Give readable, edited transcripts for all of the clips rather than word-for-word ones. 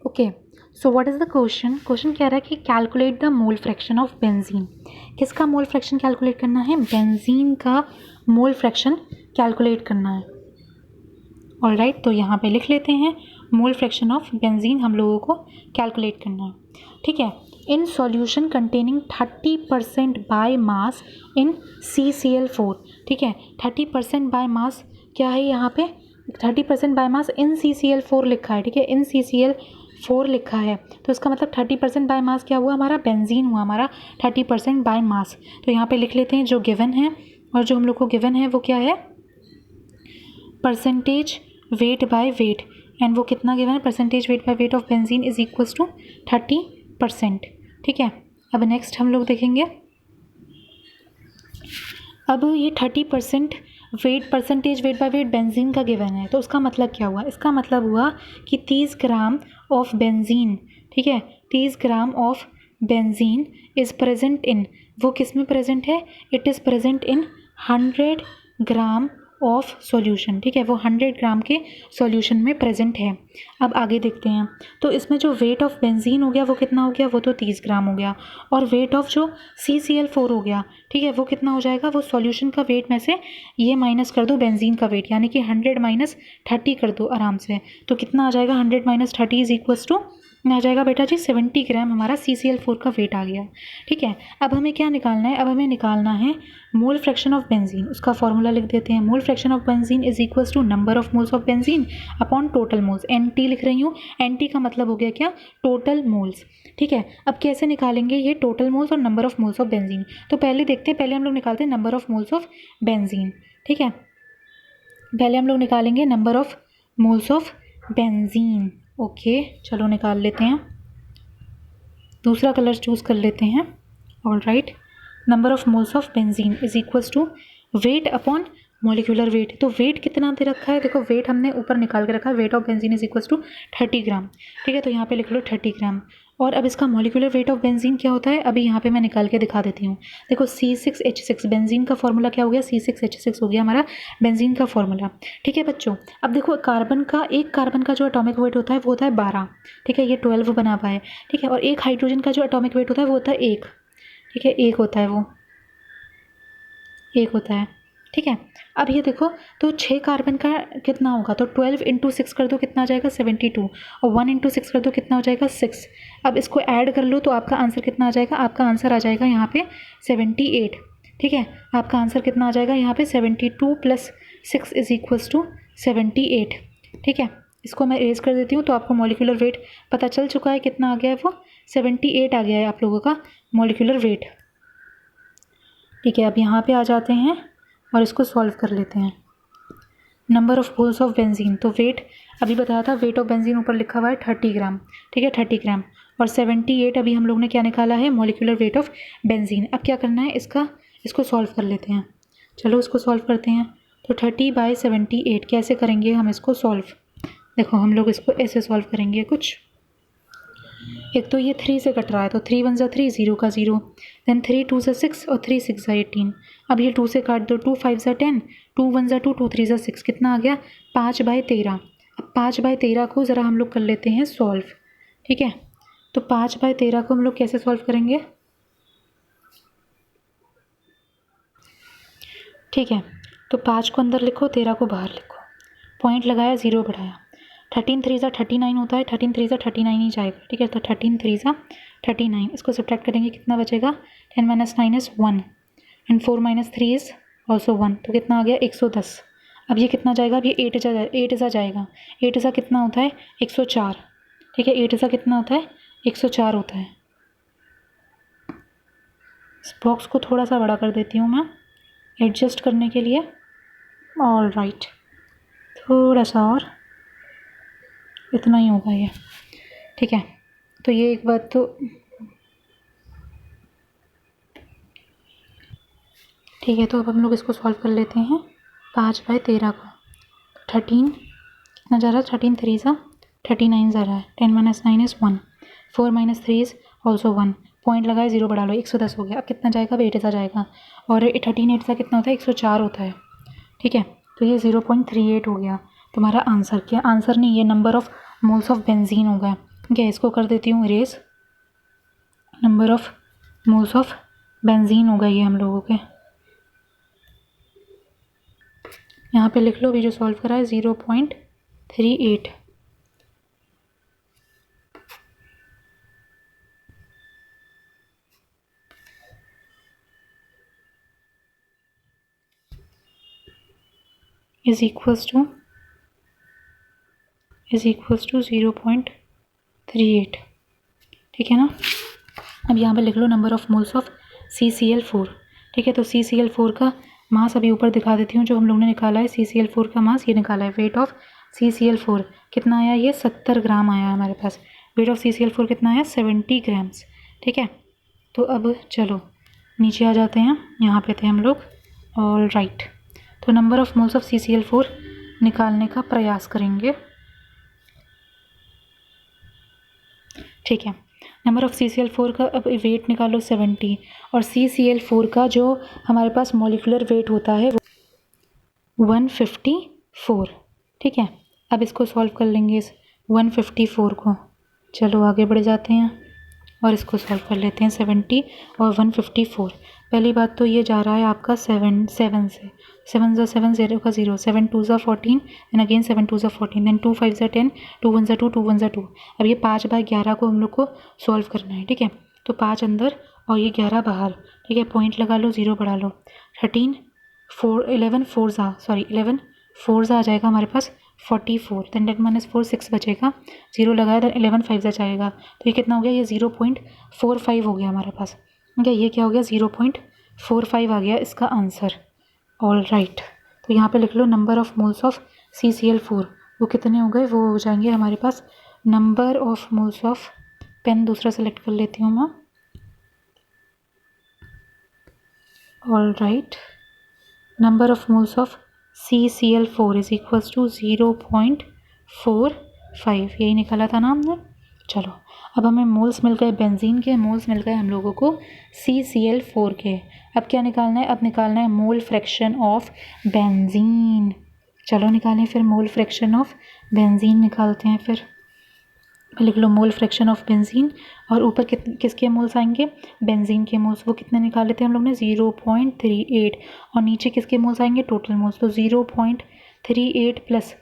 Okay, so what is the question? Question कह रहा है कि calculate the mole fraction of benzene. किसका मोल फ्रैक्शन कैलकुलेट करना है? बेंजीन का मोल फ्रैक्शन कैलकुलेट करना है। ऑलराइट, तो यहाँ पे लिख लेते हैं मोल फ्रैक्शन ऑफ बेंजीन हम लोगों को कैलकुलेट करना है। ठीक है, in solution containing 30% by mass in CCl4। ठीक है, 30% बाय मास क्या है यहाँ पे? 30% बाय मास इन CCl4 लिखा है। ठीक है, इन CCl4 लिखा है, तो इसका मतलब 30% बाय मास क्या हुआ हमारा? बेंजीन हुआ हमारा 30% बाय मास। तो यहाँ पे लिख लेते हैं जो गिवन है, और जो हम लोग को गिवन है वो क्या है? Percentage weight by weight, and वो कितना गिवन है? Percentage weight by weight of benzene is equals to 30%। ठीक है, अब नेक्स्ट हम लोग देखेंगे। अब ये 30% weight, percentage weight by weight benzene का गिवन है, तो उसका मतलब क्या हुआ? इसका मतलब हुआ कि 30 ग्राम ऑफ बेंजीन, ठीक है, 30 gram of benzene is present in, वो किस में प्रेजेंट है? It is present in 100 gram of solution. ठीक है, वो 100 ग्राम के सॉल्यूशन में प्रेजेंट है। अब आगे देखते हैं, तो इसमें जो वेट ऑफ बेंजीन हो गया वो कितना हो गया? वो तो 30 ग्राम हो गया, और वेट ऑफ जो CCl4 हो गया, ठीक है, वो कितना हो जाएगा? वो सॉल्यूशन का वेट में से ये माइनस कर दो बेंजीन का वेट, यानी कि 100 माइनस 30 कर दो आराम से, तो कितना आ जाएगा? 100 माइनस 30 इज इक्वल्स टू आ जाएगा बेटा जी 70 ग्राम हमारा CCl4 का वेट आ गया। ठीक है, अब हमें क्या निकालना है? अब हमें निकालना है मोल फ्रैक्शन ऑफ बेंजीन। उसका फॉर्मूला लिख देते हैं। Mole fraction of benzene is equals to number of moles of benzene upon total moles. NT लिख रही हूँ, NT का मतलब हो गया क्या? Total moles. ठीक है, अब कैसे निकालेंगे ये टोटल मोल्स और number of moles of benzene? तो पहले देखते हैं, पहले हम लोग निकालते हैं number of moles of benzene. ठीक है, पहले हम लोग निकालेंगे number of moles of benzene. Okay, चलो निकाल लेते हैं, दूसरा कलर चूज़ कर लेते हैं। Alright, number of moles of benzene is equals to weight upon molecular weight. तो वेट कितना दे रखा है? देखो वेट हमने ऊपर निकाल के रखा है, weight of benzene is equals to 30 gram. ठीक है, तो यहाँ पे लिख लो 30 ग्राम। और अब इसका मॉलिक्यूलर वेट ऑफ बेंजीन क्या होता है? अभी यहाँ पे मैं निकाल के दिखा देती हूँ। देखो C6H6 बेंजीन का फॉर्मूला क्या हो गया? C6H6 हो गया हमारा बेंजीन का फॉर्मूला। ठीक है बच्चों, अब देखो कार्बन का, एक कार्बन का जो एटॉमिक वेट होता है वो होता है 12। ठीक है, ये 12 बना हुआ है। ठीक है, और एक हाइड्रोजन का जो एटॉमिक वेट होता है वो होता है 1। ठीक है, 1 होता है, वो 1 होता है। ठीक है, अब ये देखो, तो 6 कार्बन का कितना होगा? तो 12 इंटू 6 कर दो, कितना आ जाएगा? 72। और 1 इंटू 6 कर दो, कितना हो जाएगा? 6। अब इसको ऐड कर लो तो आपका आंसर कितना आ जाएगा? आपका आंसर आ जाएगा यहाँ पे 78। ठीक है, आपका आंसर कितना आ जाएगा यहाँ पे? 72 प्लस 6 इज इक्वल्स टू 78। ठीक है, इसको मैं इरेज कर देती हूँ, तो आपको मॉलिक्यूलर वेट पता चल चुका है कितना आ गया है? वो 78 आ गया है आप लोगों का मॉलिक्यूलर वेट। ठीक है, अब यहाँ पे आ जाते हैं और इसको सॉल्व कर लेते हैं। Number of moles of benzene, तो वेट अभी बताया था, वेट ऑफ बेंजीन ऊपर लिखा हुआ है 30 ग्राम। ठीक है, 30 ग्राम, और 78 अभी हम लोग ने क्या निकाला है? Molecular weight of benzene. अब क्या करना है? इसको सॉल्व कर लेते हैं। चलो इसको सॉल्व करते हैं। तो 30/78 कैसे करेंगे हम इसको सॉल्व? देखो हम लोग इसको ऐसे सॉल्व करेंगे कुछ। एक तो ये 3 से कट रहा है, तो 3 1 ज़ा 3, 0 का 0, देन 3 2 ज़ा 6 और 3 6 ज़ा 18। अब ये 2 से काट दो, 2 5 ज़ा 10, 2 1 ज़ा 2, 2 3 ज़ा 6, कितना आ गया? 5/13। अब 5/13 को ज़रा हम लोग कर लेते हैं सॉल्व। ठीक है, तो 5/13 को हम लोग कैसे सॉल्व करेंगे? ठीक है, तो 5 को अंदर लिखो, 13 को बाहर लिखो, पॉइंट लगाया, 0 बढ़ाया। 13 3 ज़ा 39 होता है, 13 3 ज़ा 39 ही जाएगा। ठीक है, तो 13 3 ज़ा 39, इसको सब्ट्रैक्ट करेंगे, कितना बचेगा? 10 minus 9 is 1 and 4 minus 3 is also 1, तो कितना आ गया? 110। अब ये कितना जाएगा? अब ये 8 ज़ा जाएगा। 8 ज़ा कितना होता है? 104। ठीक है, 8 ज़ा कितना होता है? 104 होता है। इस बॉक्स को थोड़ा सा बड़ा कर देती हूँ मैं एडजस्ट करने के लिए। ऑल राइट, थोड़ा सा और, इतना ही होगा ये। ठीक है, तो ये एक बात तो ठीक है, तो अब हम लोग इसको सॉल्व कर लेते हैं। 5/13 को 13 कितना जा रहा है? 13 3 ज़ा 39 जा रहा है। 10 minus 9 is 1, 4 minus 3 is also 1, point लगाए, 0 बढ़ा लो, 110 हो गया। अब कितना जाएगा? अब 8 ज़ा जाएगा, और 13 8 ज़ा कितना होता है? 104 होता है। ठीक है, तो ये 0.38 हो गया तुम्हारा आंसर। क्या आंसर नहीं, ये number of moles of benzene हो गया। ठीक है, इसको कर देती हूँ erase. Number of moles of benzene हो गई है हम लोगों के। यहाँ पे लिख लो, अभी जो सॉल्व करा है 0.38। Is equals to 0.38। ठीक है ना। अब यहाँ पे लिख लो number of moles of CCl4। ठीक है, तो CCl4 का मास अभी ऊपर दिखा देती हूँ जो हम लोग ने निकाला है। CCl4 का मास ये निकाला है। वेट ऑफ CCl4 कितना आया, ये 70 ग्राम आया हमारे पास। वेट ऑफ CCl4 कितना आया, 70 ग्राम्स। ठीक है, तो अब चलो नीचे आ जाते हैं, यहाँ पे थे हम लोग। ऑल राइट, तो number of moles of CCl4 निकालने का प्रयास करेंगे। ठीक है, नंबर ऑफ CCl4 का अब वेट निकालो 70, और CCl4 का जो हमारे पास मॉलिक्यूलर वेट होता है वो 154। ठीक है, अब इसको सॉल्व कर लेंगे इस 154 को। चलो आगे बढ़ जाते हैं और इसको सॉल्व कर लेते हैं। 70 और 154। पहली बात तो ये जा रहा है आपका 7 से। 7 ज़ा 7, 0 का 0, 7 2 ज़ा 14, एंड अगेन 7 2 ज़ा 14, देन 2 5 ज़ा 10, 2 1 ज़ा 2, 2 1 ज़ा 2। अब ये 5/11 को हम लोग को सॉल्व करना है। ठीक है, तो 5 अंदर और ये 11 बाहर। ठीक है, पॉइंट लगा लो, 0 बढ़ा लो। 11 4 ज़ा आ जाएगा हमारे पास 44, देन 10 - 4 6 बचेगा, 0 लगाया, देन 11 5 ज़ा जाएगा, तो ये कितना हो गया, ये 0.45 हो गया हमारे पास। ठीक है, ये क्या हो गया, 0.45 आ गया इसका आंसर। ऑल राइट, तो यहाँ पे लिख लो number of moles of CCl4 वो कितने हो गए, वो हो जाएंगे हमारे पास number of moles of, pen दूसरा सेलेक्ट कर लेती हूँ मैं। All right, number of moles of CCl4 is equals to 0.45, यही निकाला था ना हमने। चलो, अब हमें मोल्स मिल गए बेंजीन के, मोल्स मिल गए हम लोगों को CCl4 के। अब क्या निकालना है, अब निकालना है मोल फ्रैक्शन ऑफ बेंजीन। चलो निकालें फिर, मोल फ्रैक्शन ऑफ बेंजीन निकालते हैं फिर। लिख लो मोल फ्रैक्शन ऑफ बेंजीन, और ऊपर किसके मोल्स आएंगे, बेंजीन के मोल्स। वो कितने निकाले थे हम लोग ने, 0.38, और नीचे किसके मोल्स आएंगे, टोटल मोल्स। तो 0.38 प्लस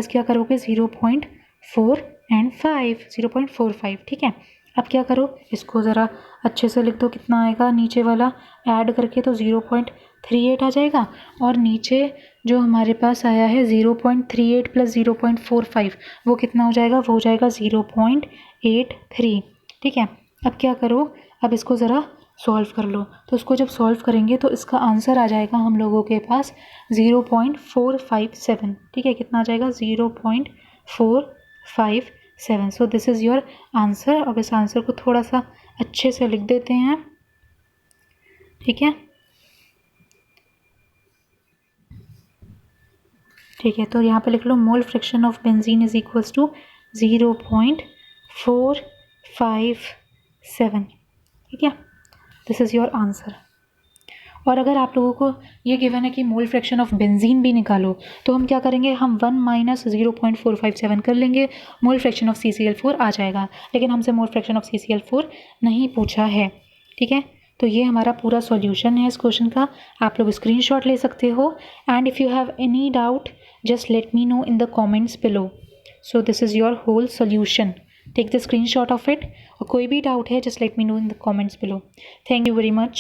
क्या करोगे, 0.4 एंड 5, 0.45। ठीक है, अब क्या करो, इसको ज़रा अच्छे से लिख दो, कितना आएगा नीचे वाला ऐड करके, तो 0.38 आ जाएगा, और नीचे जो हमारे पास आया है 0.38 प्लस 0.45 वो कितना हो जाएगा, वो हो जाएगा 0.83। ठीक है, अब क्या करो, अब इसको ज़रा सॉल्व कर लो। तो इसको जब सॉल्व करेंगे तो इसका आंसर आ जाएगा हम लोगों के पास 0.457। ठीक है, कितना आ जाएगा, 0.457। सो दिस इज़ योर आंसर। अब इस आंसर को थोड़ा सा अच्छे से लिख देते हैं। ठीक है, ठीक है, तो यहाँ पे लिख लो mole fraction of benzene is equals to 0.457। ठीक है, दिस इज़ योर आंसर। और अगर आप लोगों को ये गिवन है कि मोल फ्रैक्शन ऑफ बेंजीन भी निकालो, तो हम क्या करेंगे, हम 1 - 0.457 कर लेंगे, मोल फ्रैक्शन ऑफ CCl4 आ जाएगा। लेकिन हमसे मोल फ्रैक्शन ऑफ CCl4 नहीं पूछा है। ठीक है, तो ये हमारा पूरा सॉल्यूशन है इस क्वेश्चन का। आप लोग स्क्रीनशॉट ले सकते हो, and if you have any doubt just let me know in the comments below. So this is your whole solution, take the screenshot of it. और कोई भी डाउट है just let me know in the comments below. Thank you very much.